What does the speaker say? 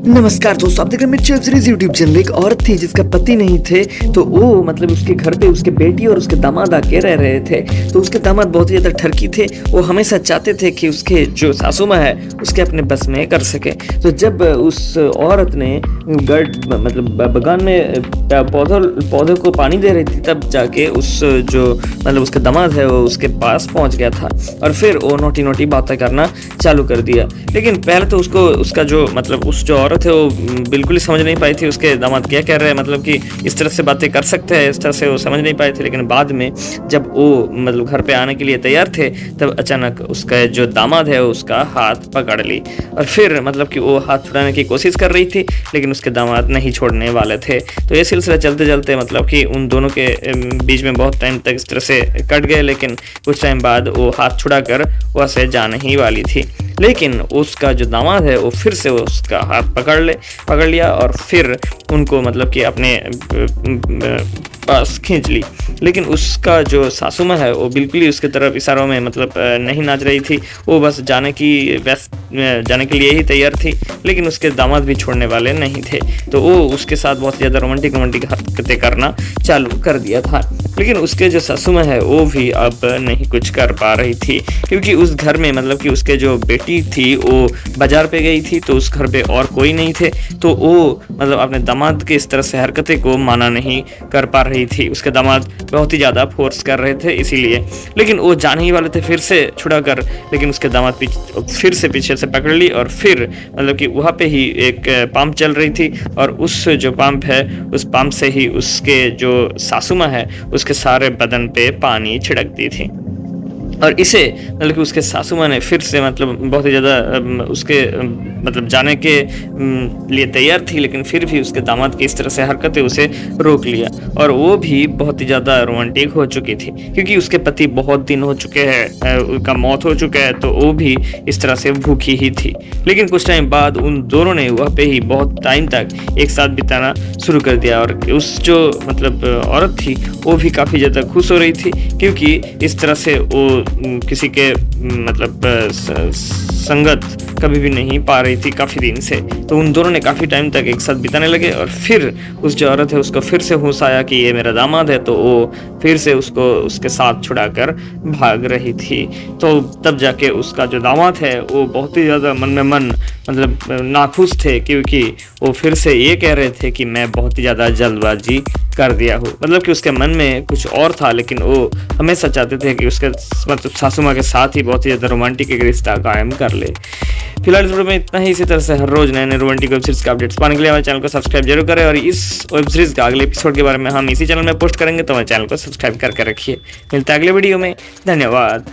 नमस्कार दोस्तों, आप देख रहे हैं मिर्ची वेब सीरीज यूट्यूब चैनल। एक औरत थी जिसका पति नहीं थे, तो वो मतलब उसके घर पे उसके बेटी और उसके दामाद आके रह रहे थे। तो उसके दामाद बहुत ही ज़्यादा ठरकी थे। वो हमेशा चाहते थे कि उसके जो सासू माँ है उसके अपने बस में कर सके। तो जब उस औरत ने मतलब बगान में पौधे को पानी दे रही थी, तब जाके उस जो मतलब उसके दामाद है वो उसके पास पहुंच गया था और फिर वो नोटी नोटी बातें करना चालू कर दिया। लेकिन पहले तो उसको उसका जो मतलब उस जो औरत है वो बिल्कुल ही समझ नहीं पाई थी उसके दामाद क्या कह रहे हैं, मतलब कि इस तरह से बातें कर सकते हैं, इस तरह से वो समझ नहीं पाए थे। लेकिन बाद में जब वो मतलब घर पे आने के लिए तैयार थे, तब अचानक उसका जो दामाद है उसका हाथ पकड़ ली और फिर मतलब कि वो हाथ छुड़ाने की कोशिश कर रही थी, लेकिन उसके दामाद नहीं छोड़ने वाले थे। तो ये सिलसिला चलते चलते मतलब कि उन दोनों के बीच में बहुत टाइम तक इस तरह से कट गए। लेकिन कुछ टाइम बाद वो हाथ छुड़ा कर वहाँ से जाने ही वाली थी, लेकिन उसका जो दामाद है वो फिर से उसका हाथ पकड़ लिया और फिर उनको मतलब कि अपने पास खींच ली। लेकिन उसका जो सासू माँ है वो बिल्कुल ही उसके तरफ इशारों में मतलब नहीं नाच रही थी। वो बस जाने के लिए ही तैयार थी, लेकिन उसके दामाद भी छोड़ने वाले नहीं थे। तो वो उसके साथ बहुत ज़्यादा रोमांटिक हरकतें करना चालू कर दिया था। लेकिन उसके जो सासू माँ है वो भी अब नहीं कुछ कर पा रही थी, क्योंकि उस घर में मतलब कि उसके जो बेटी थी वो बाजार पे गई थी, तो उस घर पे और कोई नहीं थे। तो वो मतलब अपने दामाद के इस तरह से हरकतें को माना नहीं कर पा रही थी। उसके दामाद बहुत ही ज़्यादा फोर्स कर रहे थे इसीलिए। लेकिन वो जाने ही वाले थे फिर से छुड़ा कर, लेकिन उसके दामाद फिर से पीछे से पकड़ ली और फिर मतलब कि वहाँ पे ही एक पंप चल रही थी और उस जो पंप है उस पंप से ही उसके जो सासू माँ है उसके सारे बदन पे पानी छिड़कती थी। और इसे मतलब कि उसके सासू माँ ने फिर से मतलब बहुत ही ज़्यादा उसके मतलब जाने के लिए तैयार थी, लेकिन फिर भी उसके दामाद की इस तरह से हरकतें उसे रोक लिया। और वो भी बहुत ही ज़्यादा रोमांटिक हो चुकी थी, क्योंकि उसके पति बहुत दिन हो चुके हैं, उनका मौत हो चुका है, तो वो भी इस तरह से भूखी ही थी। लेकिन कुछ टाइम बाद उन दोनों ने वहाँ पे ही बहुत टाइम तक एक साथ बिताना शुरू कर दिया। और उस जो मतलब औरत थी वो भी काफ़ी ज़्यादा खुश हो रही थी, क्योंकि इस तरह से वो किसी के मतलब संगत कभी भी नहीं पा रही थी काफ़ी दिन से। तो उन दोनों ने काफ़ी टाइम तक एक साथ बिताने लगे और फिर उस जो औरत है उसको फिर से होश आया कि ये मेरा दामाद है, तो वो फिर से उसको उसके साथ छुड़ाकर भाग रही थी। तो तब जाके उसका जो दामाद है वो बहुत ही ज़्यादा मन में मन मतलब नाखुश थे, क्योंकि वो फिर से ये कह रहे थे कि मैं बहुत ही ज़्यादा जल्दबाजी कर दिया हूँ। मतलब कि उसके मन में कुछ और था, लेकिन वो हमेशा चाहते थे कि उसके मतलब सासू माँ के साथ ही बहुत ही ज़्यादा रोमांटिक एक रिश्ता कायम कर ले। फिलहाल इस वीडियो में इतना ही। इसी तरह से हर रोज नए नए रोमांटिक वेब सीरीज के अपडेट्स पाने के लिए हमारे चैनल को सब्सक्राइब जरूर करें। और इस वेब सीरीज का अगले एपिसोड के बारे में हम इसी चैनल में पोस्ट करेंगे, तो हमारे चैनल को सब्सक्राइब करके रखिए। मिलता है अगले वीडियो में। धन्यवाद।